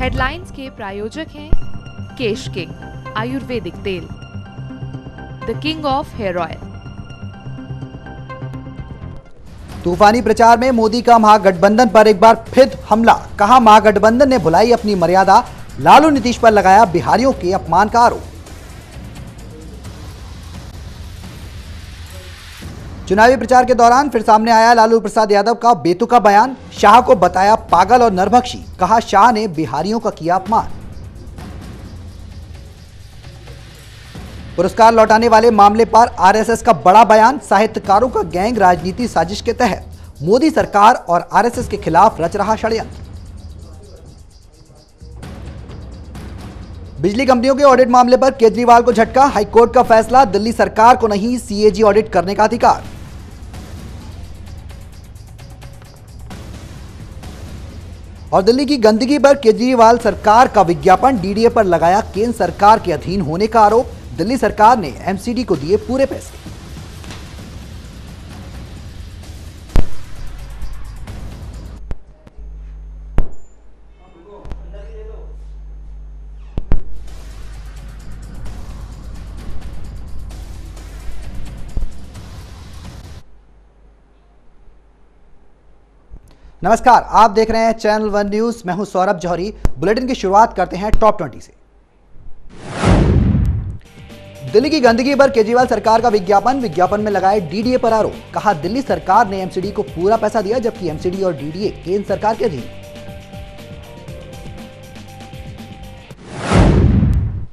Headlines के प्रायोजक हैं केश किंग आयुर्वेदिक तेल, the king of hair oil. तूफानी प्रचार में मोदी का महागठबंधन पर एक बार फिर हमला। कहा महागठबंधन ने भुलाई अपनी मर्यादा, लालू नीतीश पर लगाया बिहारियों के अपमान का आरोप। चुनावी प्रचार के दौरान फिर सामने आया लालू प्रसाद यादव का बेतुका बयान। शाह को बताया पागल और नरभक्षी। कहा शाह ने बिहारियों का किया अपमान। पुरस्कार लौटाने वाले मामले पर आरएसएस का बड़ा बयान। साहित्यकारों का गैंग राजनीति साजिश के तहत मोदी सरकार और आरएसएस के खिलाफ रच रहा षड्यंत्र। बिजली कंपनियों के ऑडिट मामले पर केजरीवाल को झटका। हाईकोर्ट का फैसला, दिल्ली सरकार को नहीं सीएजी ऑडिट करने का अधिकार। और दिल्ली की गंदगी पर केजरीवाल सरकार का विज्ञापन। डीडीए पर लगाया केंद्र सरकार के अधीन होने का आरोप। दिल्ली सरकार ने एमसीडी को दिए पूरे पैसे। नमस्कार, आप देख रहे हैं चैनल वन न्यूज। मैं हूं सौरभ जौहरी। बुलेटिन की शुरुआत करते हैं टॉप 20 से। दिल्ली की गंदगी पर केजरीवाल सरकार का विज्ञापन में लगाए डीडीए पर आरोप। कहा दिल्ली सरकार ने एमसीडी को पूरा पैसा दिया, जबकि एमसीडी और डीडीए केंद्र सरकार के अधीन।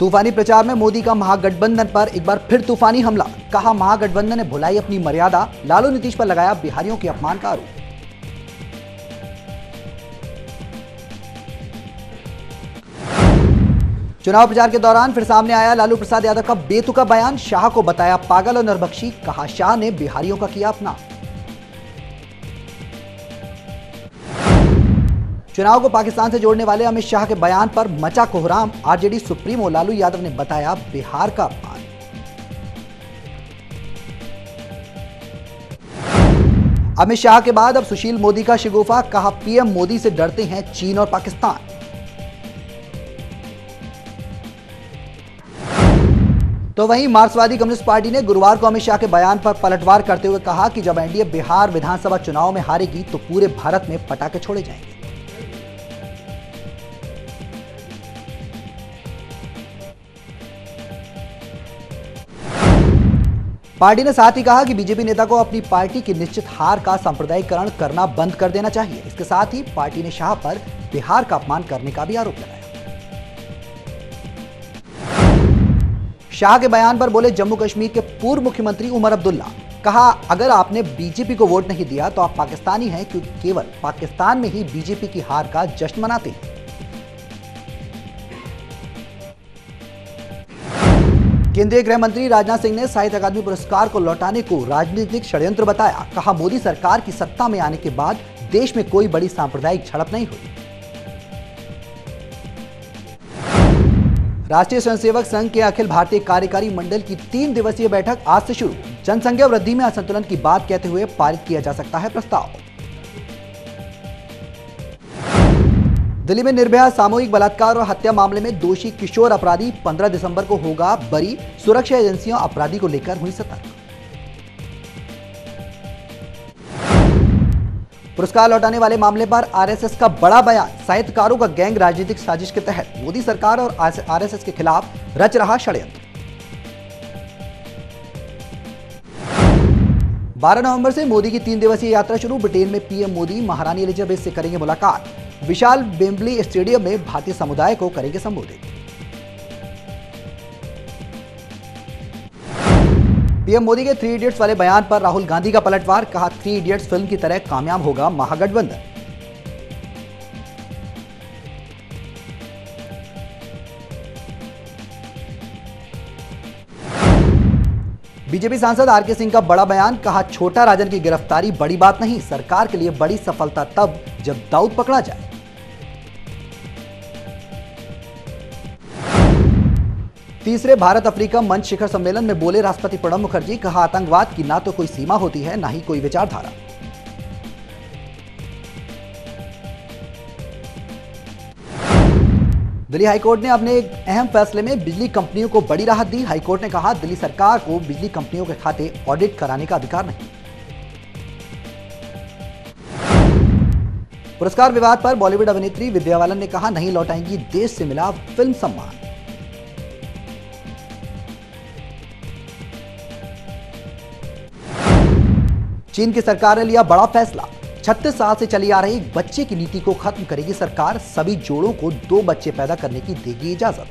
तूफानी प्रचार में मोदी का महागठबंधन पर एक बार फिर तूफानी हमला। कहा महागठबंधन ने भुलाई अपनी मर्यादा, लालू नीतीश पर लगाया बिहारियों के अपमान का आरोप। चुनाव प्रचार के दौरान फिर सामने आया लालू प्रसाद यादव का बेतुका बयान। शाह को बताया पागल और नरभक्षी। कहा शाह ने बिहारियों का किया अपना। चुनाव को पाकिस्तान से जोड़ने वाले अमित शाह के बयान पर मचा कोहराम। आरजेडी सुप्रीमो लालू यादव ने बताया बिहार का अपमान। अमित शाह के बाद अब सुशील मोदी का शिगुफा। कहा पीएम मोदी से डरते हैं चीन और पाकिस्तान। तो वहीं मार्क्सवादी कम्युनिस्ट पार्टी ने गुरुवार को अमित शाह के बयान पर पलटवार करते हुए कहा कि जब एनडीए बिहार विधानसभा चुनाव में हारेगी तो पूरे भारत में पटाखे छोड़े जाएंगे। पार्टी ने साथ ही कहा कि बीजेपी नेता को अपनी पार्टी की निश्चित हार का सांप्रदायिकरण करना बंद कर देना चाहिए। इसके साथ ही पार्टी ने शाह पर बिहार का अपमान करने का भी आरोप लगाया। शाह के बयान पर बोले जम्मू कश्मीर के पूर्व मुख्यमंत्री उमर अब्दुल्ला। कहा अगर आपने बीजेपी को वोट नहीं दिया तो आप पाकिस्तानी हैं, क्योंकि केवल पाकिस्तान में ही बीजेपी की हार का जश्न मनाते हैं। केंद्रीय गृह मंत्री राजनाथ सिंह ने साहित्य अकादमी पुरस्कार को लौटाने को राजनीतिक षड्यंत्र बताया। कहा मोदी सरकार की सत्ता में आने के बाद देश में कोई बड़ी सांप्रदायिक झड़प नहीं हुई। राष्ट्रीय स्वयंसेवक संघ के अखिल भारतीय कार्यकारी मंडल की 3 दिवसीय बैठक आज से शुरू। जनसंख्या वृद्धि में असंतुलन की बात कहते हुए पारित किया जा सकता है प्रस्ताव। दिल्ली में निर्भया सामूहिक बलात्कार और हत्या मामले में दोषी किशोर अपराधी 15 दिसंबर को होगा बरी। सुरक्षा एजेंसियां अपराधी को लेकर हुई सतर्क। पुरस्कार लौटाने वाले मामले पर आरएसएस का बड़ा बयान। साहित्यकारों का गैंग राजनीतिक साजिश के तहत मोदी सरकार और आरएसएस के खिलाफ रच रहा षड्यंत्र। 12 नवंबर से मोदी की 3 दिवसीय यात्रा शुरू। ब्रिटेन में पीएम मोदी महारानी एलिजाबेथ से करेंगे मुलाकात। विशाल वेम्बली स्टेडियम में भारतीय समुदाय को करेंगे संबोधित। पीएम मोदी के 3 इडियट्स वाले बयान पर राहुल गांधी का पलटवार। कहा 3 इडियट्स फिल्म की तरह कामयाब होगा महागठबंधन। बीजेपी सांसद आरके सिंह का बड़ा बयान। कहा छोटा राजन की गिरफ्तारी बड़ी बात नहीं, सरकार के लिए बड़ी सफलता तब जब दाऊद पकड़ा जाए। तीसरे भारत अफ्रीका मंच शिखर सम्मेलन में बोले राष्ट्रपति प्रणब मुखर्जी। कहा आतंकवाद की ना तो कोई सीमा होती है, ना ही कोई विचारधारा। दिल्ली हाईकोर्ट ने अपने एक अहम फैसले में बिजली कंपनियों को बड़ी राहत दी। हाईकोर्ट ने कहा, दिल्ली सरकार को बिजली कंपनियों के खाते ऑडिट कराने का अधिकार नहीं। पुरस्कार विवाद पर बॉलीवुड अभिनेत्री विद्या बालन ने कहा, नहीं लौटाएंगी देश से मिला फिल्म सम्मान। चीन की सरकार ने लिया बड़ा फैसला। 36 साल से चली आ रही बच्चे की नीति को खत्म करेगी सरकार। सभी जोड़ों को 2 बच्चे पैदा करने की देगी इजाजत।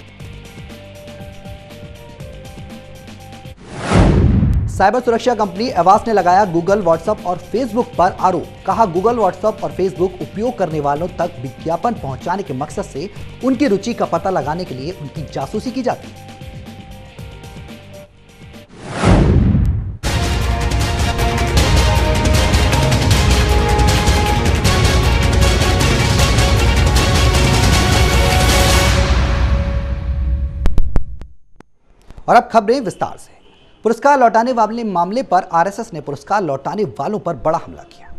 साइबर सुरक्षा कंपनी एवास्ट ने लगाया गूगल, व्हाट्सएप और फेसबुक पर आरोप। कहा, गूगल, व्हाट्सएप और फेसबुक उपयोग करने वालों तक विज्ञापन पहुंचाने के मकसद से उनकी रुचि का पता लगाने के लिए उनकी जासूसी की जाती है। और अब खबरें विस्तार से। पुरस्कार लौटाने वाले मामले पर आरएसएस ने पुरस्कार लौटाने वालों पर बड़ा हमला किया।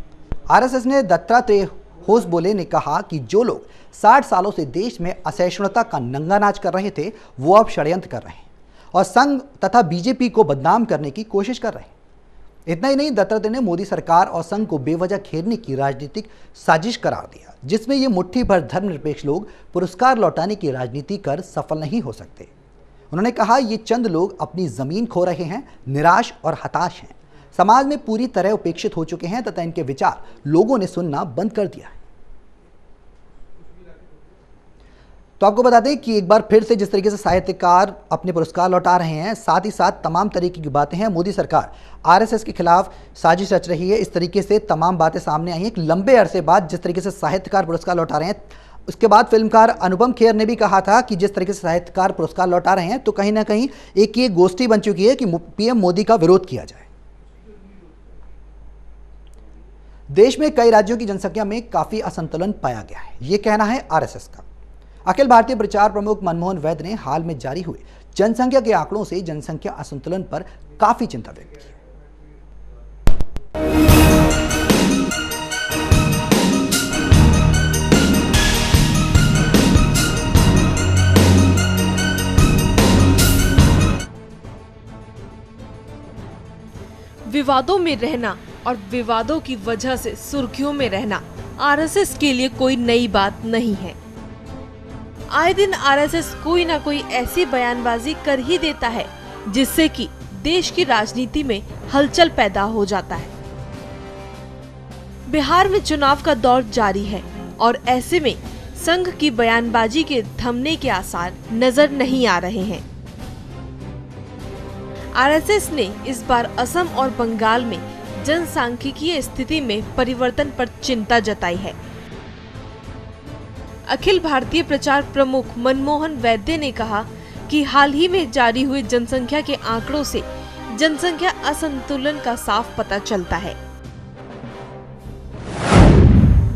आरएसएस ने दत्तात्रेय होसबोले ने कहा कि जो लोग 60 सालों से देश में असहिष्णुता का नंगा नाच कर रहे थे, वो अब षड्यंत्र कर रहे हैं और संघ तथा बीजेपी को बदनाम करने की कोशिश कर रहे हैं। इतना ही नहीं, दत्तात्रेय ने मोदी सरकार और संघ को बेवजह घेरने की राजनीतिक साजिश करार दिया, जिसमें ये मुट्ठी भर धर्मनिरपेक्ष लोग पुरस्कार लौटाने की राजनीति कर सफल नहीं हो सकते। उन्होंने कहा, ये चंद लोग अपनी जमीन खो रहे हैं, निराश और हताश हैं, समाज में पूरी तरह उपेक्षित हो चुके हैं तथा इनके विचार लोगों ने सुनना बंद कर दिया है। तो आपको बता दें कि एक बार फिर से जिस तरीके से साहित्यकार अपने पुरस्कार लौटा रहे हैं, साथ ही साथ तमाम तरीके की बातें हैं। मोदी सरकार आरएसएस के खिलाफ साजिश रच रही है, इस तरीके से तमाम बातें सामने आई हैं। एक लंबे अरसे बाद जिस तरीके से साहित्यकार पुरस्कार लौटा रहे हैं, उसके बाद फिल्मकार अनुपम खेर ने भी कहा था कि जिस तरीके से साहित्यकार पुरस्कार लौटा रहे हैं, तो कहीं ना कहीं एक ये गोष्ठी बन चुकी है कि पीएम मोदी का विरोध किया जाए। देश में कई राज्यों की जनसंख्या में काफी असंतुलन पाया गया है, ये कहना है आरएसएस का। अखिल भारतीय प्रचार प्रमुख मनमोहन वैद्य ने हाल में जारी हुए जनसंख्या के आंकड़ों से जनसंख्या असंतुलन पर काफी चिंता व्यक्त की। विवादों में रहना और विवादों की वजह से सुर्खियों में रहना आरएसएस के लिए कोई नई बात नहीं है। आए दिन आरएसएस कोई ना कोई ऐसी बयानबाजी कर ही देता है जिससे कि देश की राजनीति में हलचल पैदा हो जाता है। बिहार में चुनाव का दौर जारी है और ऐसे में संघ की बयानबाजी के थमने के आसार नजर नहीं आ रहे हैं। आरएसएस ने इस बार असम और बंगाल में जनसांख्यिकीय स्थिति में परिवर्तन पर चिंता जताई है। अखिल भारतीय प्रचार प्रमुख मनमोहन वैद्य ने कहा कि हाल ही में जारी हुए जनसंख्या के आंकड़ों से जनसंख्या असंतुलन का साफ पता चलता है।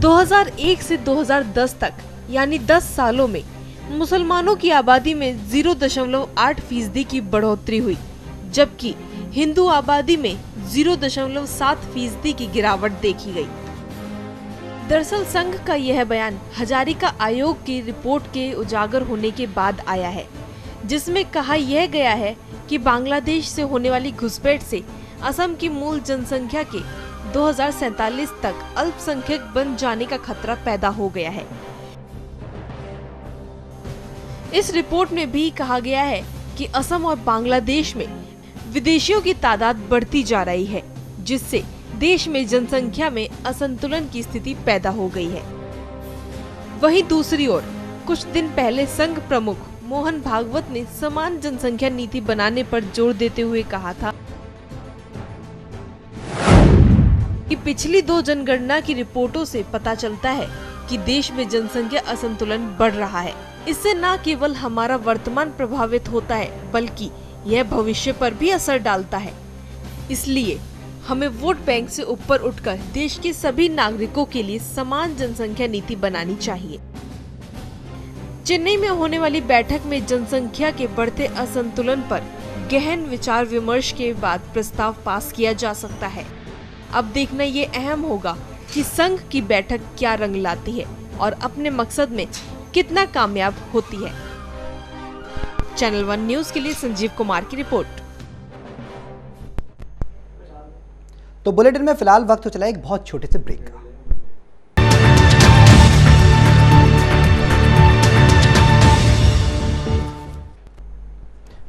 2001 से 2010 तक यानी 10 सालों में मुसलमानों की आबादी में 0.8% की बढ़ोतरी हुई, जबकि हिंदू आबादी में 0.7% की गिरावट देखी गई। दरअसल संघ का यह बयान हजारिका आयोग की रिपोर्ट के उजागर होने के बाद आया है, जिसमें कहा यह गया है कि बांग्लादेश से होने वाली घुसपैठ से असम की मूल जनसंख्या के 2047 तक अल्पसंख्यक बन जाने का खतरा पैदा हो गया है। इस रिपोर्ट में भी कहा गया है कि असम और बांग्लादेश में विदेशियों की तादाद बढ़ती जा रही है, जिससे देश में जनसंख्या में असंतुलन की स्थिति पैदा हो गई है। वहीं दूसरी ओर कुछ दिन पहले संघ प्रमुख मोहन भागवत ने समान जनसंख्या नीति बनाने पर जोर देते हुए कहा था कि पिछली 2 जनगणना की रिपोर्टों से पता चलता है कि देश में जनसंख्या असंतुलन बढ़ रहा है। इससे न केवल हमारा वर्तमान प्रभावित होता है, बल्कि यह भविष्य पर भी असर डालता है। इसलिए हमें वोट बैंक से ऊपर उठकर देश के सभी नागरिकों के लिए समान जनसंख्या नीति बनानी चाहिए। चेन्नई में होने वाली बैठक में जनसंख्या के बढ़ते असंतुलन पर गहन विचार विमर्श के बाद प्रस्ताव पास किया जा सकता है। अब देखना ये अहम होगा कि संघ की बैठक क्या रंग लाती है और अपने मकसद में कितना कामयाब होती है। चैनल 1 न्यूज के लिए संजीव कुमार की रिपोर्ट। तो बुलेटिन में फिलहाल वक्त हो चला एक बहुत छोटे से ब्रेक का।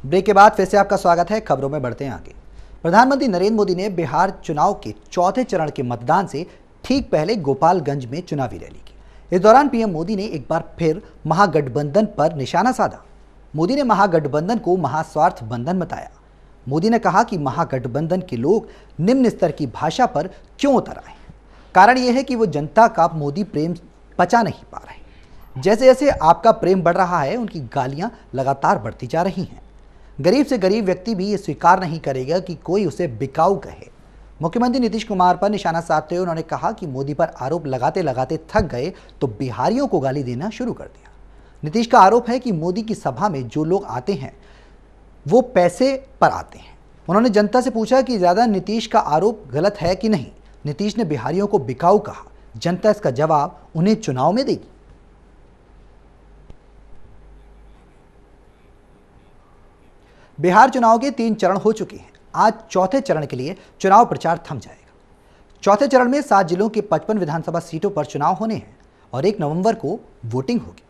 ब्रेक के बाद फिर से आपका स्वागत है। खबरों में बढ़ते हैं आगे। प्रधानमंत्री नरेंद्र मोदी ने बिहार चुनाव के चौथे चरण के मतदान से ठीक पहले गोपालगंज में चुनावी रैली की। इस दौरान पीएम मोदी ने एक बार फिर महागठबंधन पर निशाना साधा। मोदी ने महागठबंधन को महास्वार्थ बंधन बताया। मोदी ने कहा कि महागठबंधन के लोग निम्न स्तर की भाषा पर क्यों उतर आए। कारण यह है कि वो जनता का मोदी प्रेम पचा नहीं पा रहे। जैसे जैसे आपका प्रेम बढ़ रहा है, उनकी गालियां लगातार बढ़ती जा रही हैं। गरीब से गरीब व्यक्ति भी ये स्वीकार नहीं करेगा कि कोई उसे बिकाऊ कहे। मुख्यमंत्री नीतीश कुमार पर निशाना साधते हुए उन्होंने कहा कि मोदी पर आरोप लगाते लगाते थक गए तो बिहारियों को गाली देना शुरू कर दिया। नीतीश का आरोप है कि मोदी की सभा में जो लोग आते हैं वो पैसे पर आते हैं। उन्होंने जनता से पूछा कि ज़्यादा नीतीश का आरोप गलत है कि नहीं। नीतीश ने बिहारियों को बिकाऊ कहा। जनता इसका जवाब उन्हें चुनाव में देगी। बिहार चुनाव के 3 चरण हो चुके हैं। आज चौथे चरण के लिए चुनाव प्रचार थम जाएगा। चौथे चरण में 7 जिलों के 55 विधानसभा सीटों पर चुनाव होने हैं और 1 नवंबर को वोटिंग होगी।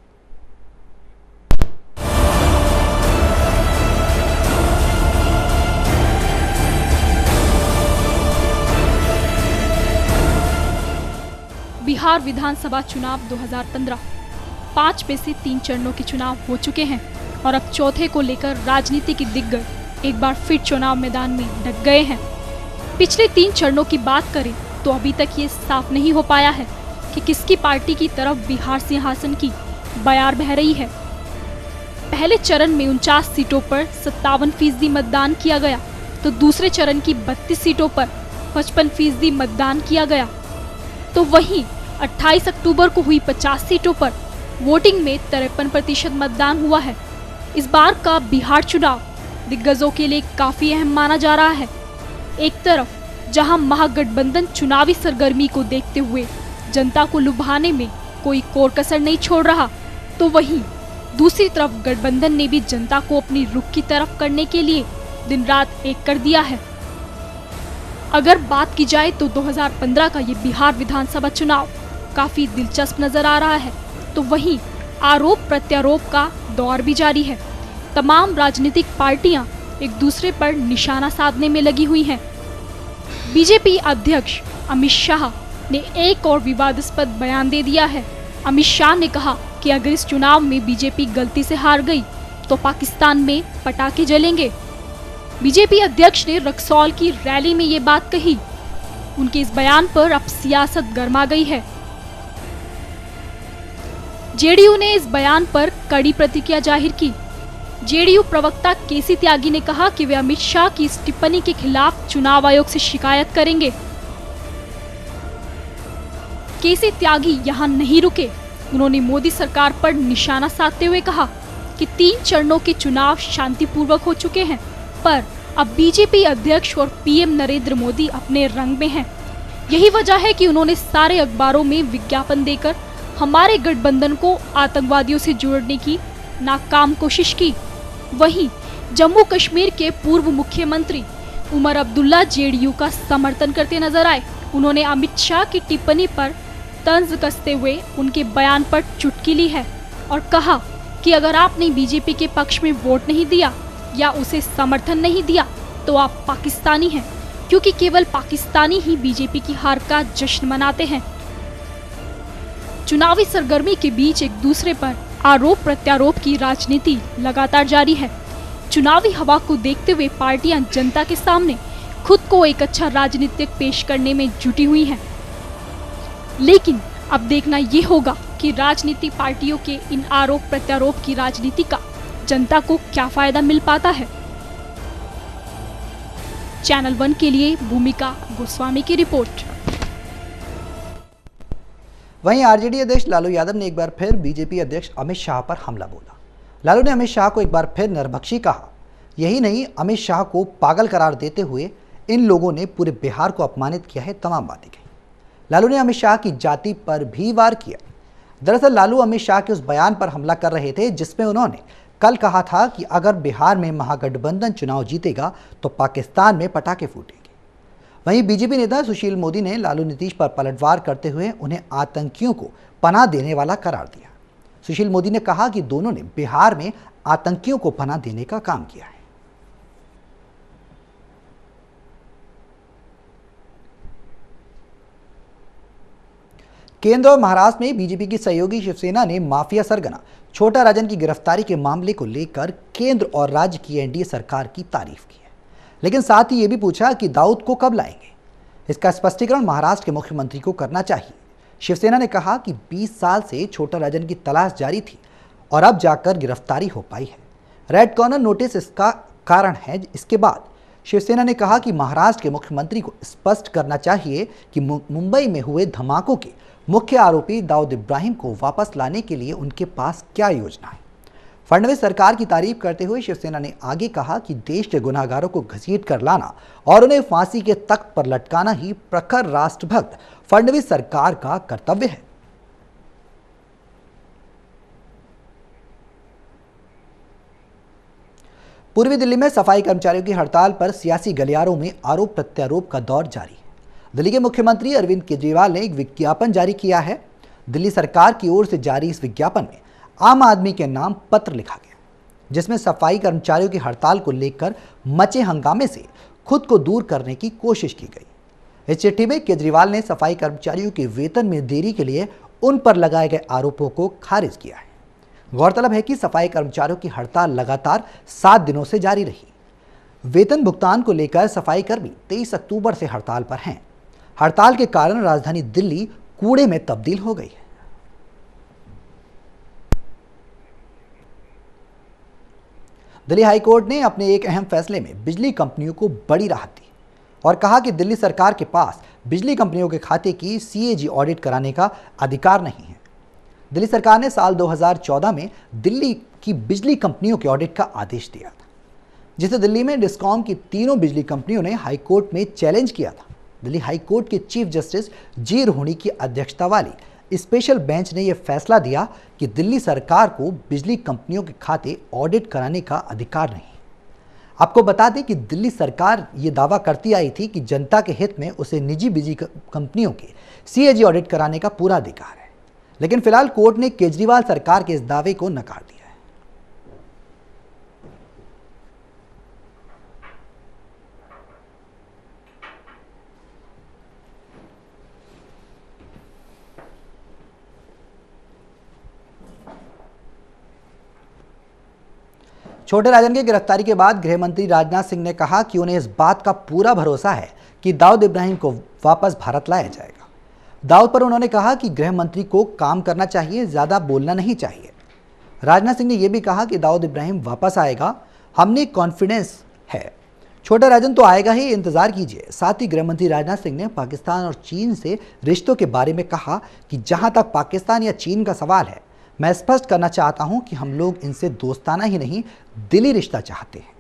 बिहार विधानसभा चुनाव 2015 5 में से 3 चरणों के चुनाव हो चुके हैं और अब चौथे को लेकर राजनीति के दिग्गज एक बार फिर चुनाव मैदान में डट गए हैं। पिछले 3 चरणों की बात करें तो अभी तक ये साफ नहीं हो पाया है कि किसकी पार्टी की तरफ बिहार सिंहासन की बयार बह रही है। पहले चरण में 49 सीटों पर 57% मतदान किया गया तो दूसरे चरण की 32 सीटों पर 55% मतदान किया गया। तो वहीं 28 अक्टूबर को हुई 50 सीटों पर वोटिंग में 53% मतदान हुआ है। इस बार का बिहार चुनाव दिग्गजों के लिए काफी अहम माना जा रहा है। एक तरफ जहां महागठबंधन चुनावी सरगर्मी को देखते हुए जनता को लुभाने में कोई कोर कसर नहीं छोड़ रहा, तो वहीं दूसरी तरफ गठबंधन ने भी जनता को अपनी रुख की तरफ करने के लिए दिन रात एक कर दिया है। अगर बात की जाए तो 2015 का ये बिहार विधानसभा चुनाव काफी दिलचस्प नजर आ रहा है, तो वहीं आरोप प्रत्यारोप का दौर भी जारी है। तमाम राजनीतिक पार्टियां एक दूसरे पर निशाना साधने में लगी हुई हैं। बीजेपी अध्यक्ष अमित शाह ने एक और विवादास्पद बयान दे दिया है। अमित शाह ने कहा कि अगर इस चुनाव में बीजेपी गलती से हार गई तो पाकिस्तान में पटाखे जलेंगे। बीजेपी अध्यक्ष ने रक्सौल की रैली में ये बात कही। उनके इस बयान पर अब सियासत गर्मा गई है। जेडीयू ने इस बयान पर कड़ी प्रतिक्रिया जाहिर की। जेडीयू प्रवक्ता केसी त्यागी ने कहा कि वे अमित शाह की इस टिप्पणी के खिलाफ चुनाव आयोग से शिकायत करेंगे। केसी त्यागी यहां नहीं रुके। उन्होंने मोदी सरकार पर निशाना साधते हुए कहा कि 3 चरणों के चुनाव शांतिपूर्वक हो चुके हैं, पर अब बीजेपी अध्यक्ष और पीएम नरेंद्र मोदी अपने रंग में हैं। यही वजह है कि उन्होंने सारे अखबारों में विज्ञापन देकर हमारे गठबंधन को आतंकवादियों से जोड़ने की नाकाम कोशिश की। वहीं जम्मू कश्मीर के पूर्व मुख्यमंत्री उमर अब्दुल्ला जेडीयू का समर्थन करते नजर आए। उन्होंने अमित शाह की टिप्पणी पर तंज कसते हुए उनके बयान पर चुटकी ली है और कहा कि अगर आपने बीजेपी के पक्ष में वोट नहीं दिया या उसे समर्थन नहीं दिया तो आप पाकिस्तानी हैं, क्योंकि केवल पाकिस्तानी ही बीजेपी की हार का जश्न मनाते हैं। चुनावी सरगर्मी के बीच एक दूसरे पर आरोप प्रत्यारोप की राजनीति लगातार जारी है। चुनावी हवा को देखते हुए पार्टियां जनता के सामने खुद को एक अच्छा राजनीतिक पेश करने में जुटी हुई हैं। लेकिन अब देखना ये होगा कि राजनीतिक पार्टियों के इन आरोप प्रत्यारोप की राजनीति का जनता को क्या फायदा मिल पाता है। चैनल 1 के लिए भूमिका गोस्वामी की रिपोर्ट। वहीं आरजेडी अध्यक्ष लालू यादव ने एक बार फिर बीजेपी अध्यक्ष अमित शाह पर हमला बोला। लालू ने अमित शाह को एक बार फिर नरभक्षी कहा। यही नहीं, अमित शाह को पागल करार देते हुए इन लोगों ने पूरे बिहार को अपमानित किया है, तमाम बातें कही। लालू ने अमित शाह की जाति पर भी वार किया। दरअसल लालू अमित शाह के उस बयान पर हमला कर रहे थे जिसमें उन्होंने कल कहा था कि अगर बिहार में महागठबंधन चुनाव जीतेगा तो पाकिस्तान में पटाखे फूटेंगे। वहीं बीजेपी नेता सुशील मोदी ने लालू नीतीश पर पलटवार करते हुए उन्हें आतंकियों को पनाह देने वाला करार दिया। सुशील मोदी ने कहा कि दोनों ने बिहार में आतंकियों को पनाह देने का काम किया है। केंद्र और महाराष्ट्र में बीजेपी की सहयोगी शिवसेना ने माफिया सरगना छोटा राजन की गिरफ्तारी के मामले को लेकर केंद्र और राज्य की एनडीए सरकार की तारीफ की है, लेकिन साथ ही ये भी पूछा कि दाऊद को कब लाएंगे। इसका स्पष्टीकरण महाराष्ट्र के मुख्यमंत्री को करना चाहिए। शिवसेना ने कहा कि 20 साल से छोटा राजन की तलाश जारी थी और अब जाकर गिरफ्तारी हो पाई है। रेड कॉर्नर नोटिस इसका कारण है। इसके बाद शिवसेना ने कहा कि महाराष्ट्र के मुख्यमंत्री को स्पष्ट करना चाहिए कि मुंबई में हुए धमाकों के मुख्य आरोपी दाऊद इब्राहिम को वापस लाने के लिए उनके पास क्या योजना है। फडणवीस सरकार की तारीफ करते हुए शिवसेना ने आगे कहा कि देश के गुनाहगारों को घसीट कर लाना और उन्हें फांसी के तख्त पर लटकाना ही प्रखर राष्ट्रभक्त फडणवीस सरकार का कर्तव्य है। पूर्वी दिल्ली में सफाई कर्मचारियों की हड़ताल पर सियासी गलियारों में आरोप प्रत्यारोप का दौर जारी है। दिल्ली के मुख्यमंत्री अरविंद केजरीवाल ने एक विज्ञापन जारी किया है। दिल्ली सरकार की ओर से जारी इस विज्ञापन में आम आदमी के नाम पत्र लिखा गया, जिसमें सफाई कर्मचारियों की हड़ताल को लेकर मचे हंगामे से खुद को दूर करने की कोशिश की गई। इस चिट्ठी में केजरीवाल ने सफाई कर्मचारियों के वेतन में देरी के लिए उन पर लगाए गए आरोपों को खारिज किया है। गौरतलब है कि सफाई कर्मचारियों की हड़ताल लगातार 7 दिनों से जारी रही। वेतन भुगतान को लेकर सफाई कर्मी 23 अक्टूबर से हड़ताल पर हैं। हड़ताल के कारण राजधानी दिल्ली कूड़े में तब्दील हो गई है। दिल्ली हाईकोर्ट ने अपने एक अहम फैसले में बिजली कंपनियों को बड़ी राहत दी और कहा कि दिल्ली सरकार के पास बिजली कंपनियों के खाते की सीएजी ऑडिट कराने का अधिकार नहीं है। दिल्ली सरकार ने साल 2014 में दिल्ली की बिजली कंपनियों के ऑडिट का आदेश दिया था, जिसे दिल्ली में डिस्कॉम की तीनों बिजली कंपनियों ने हाईकोर्ट में चैलेंज किया था। दिल्ली हाईकोर्ट के चीफ जस्टिस जी रोहणी की अध्यक्षता वाली स्पेशल बेंच ने यह फैसला दिया कि दिल्ली सरकार को बिजली कंपनियों के खाते ऑडिट कराने का अधिकार नहीं। आपको बता दें कि दिल्ली सरकार ये दावा करती आई थी कि जनता के हित में उसे निजी बिजली कंपनियों के सीएजी ऑडिट कराने का पूरा अधिकार है, लेकिन फिलहाल कोर्ट ने केजरीवाल सरकार के इस दावे को नकार दिया है। छोटे राजन की गिरफ्तारी के बाद गृह मंत्री राजनाथ सिंह ने कहा कि उन्हें इस बात का पूरा भरोसा है कि दाऊद इब्राहिम को वापस भारत लाया जाएगा। दाऊद पर उन्होंने कहा कि गृह मंत्री को काम करना चाहिए, ज़्यादा बोलना नहीं चाहिए। राजनाथ सिंह ने यह भी कहा कि दाऊद इब्राहिम वापस आएगा, हमने कॉन्फिडेंस है। छोटा राजन तो आएगा ही, इंतजार कीजिए। साथ ही गृह मंत्री राजनाथ सिंह ने पाकिस्तान और चीन से रिश्तों के बारे में कहा कि जहां तक पाकिस्तान या चीन का सवाल है, मैं स्पष्ट करना चाहता हूं कि हम लोग इनसे दोस्ताना ही नहीं दिली रिश्ता चाहते हैं।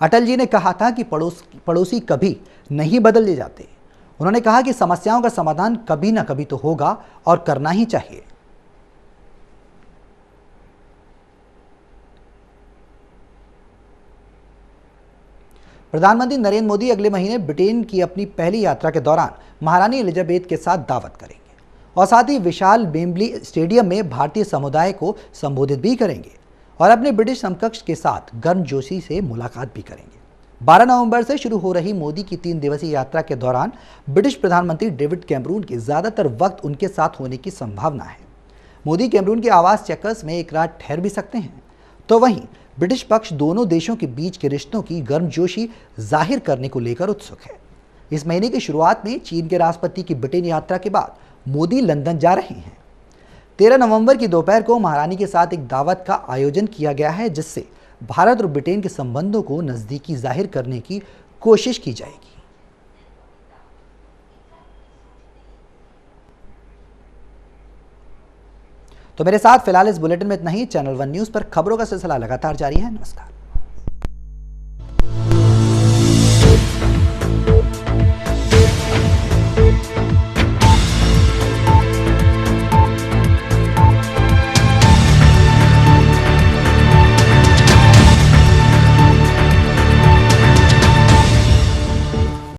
अटल जी ने कहा था कि पड़ोसी कभी नहीं बदले जाते। उन्होंने कहा कि समस्याओं का समाधान कभी ना कभी तो होगा और करना ही चाहिए। प्रधानमंत्री नरेंद्र मोदी अगले महीने ब्रिटेन की अपनी पहली यात्रा के दौरान महारानी एलिजाबेथ के साथ दावत करेंगे और साथ ही विशाल वेम्बली स्टेडियम में भारतीय समुदाय को संबोधित भी करेंगे और अपने ब्रिटिश समकक्ष के साथ गर्मजोशी से मुलाकात भी करेंगे। 12 नवंबर से शुरू हो रही मोदी की 3 दिवसीय यात्रा के दौरान ब्रिटिश प्रधानमंत्री डेविड कैमरून के ज़्यादातर वक्त उनके साथ होने की संभावना है। मोदी कैमरून के आवास चेकर्स में एक रात ठहर भी सकते हैं। तो वहीं ब्रिटिश पक्ष दोनों देशों के बीच के रिश्तों की गर्मजोशी जाहिर करने को लेकर उत्सुक है। इस महीने की शुरुआत में चीन के राष्ट्रपति की ब्रिटेन यात्रा के बाद मोदी लंदन जा रहे हैं। 13 नवंबर की दोपहर को महारानी के साथ एक दावत का आयोजन किया गया है, जिससे भारत और ब्रिटेन के संबंधों को नजदीकी जाहिर करने की कोशिश की जाएगी। तो मेरे साथ फिलहाल इस बुलेटिन में इतना ही। चैनल 1 न्यूज़ पर खबरों का सिलसिला लगातार जारी है। नमस्कार।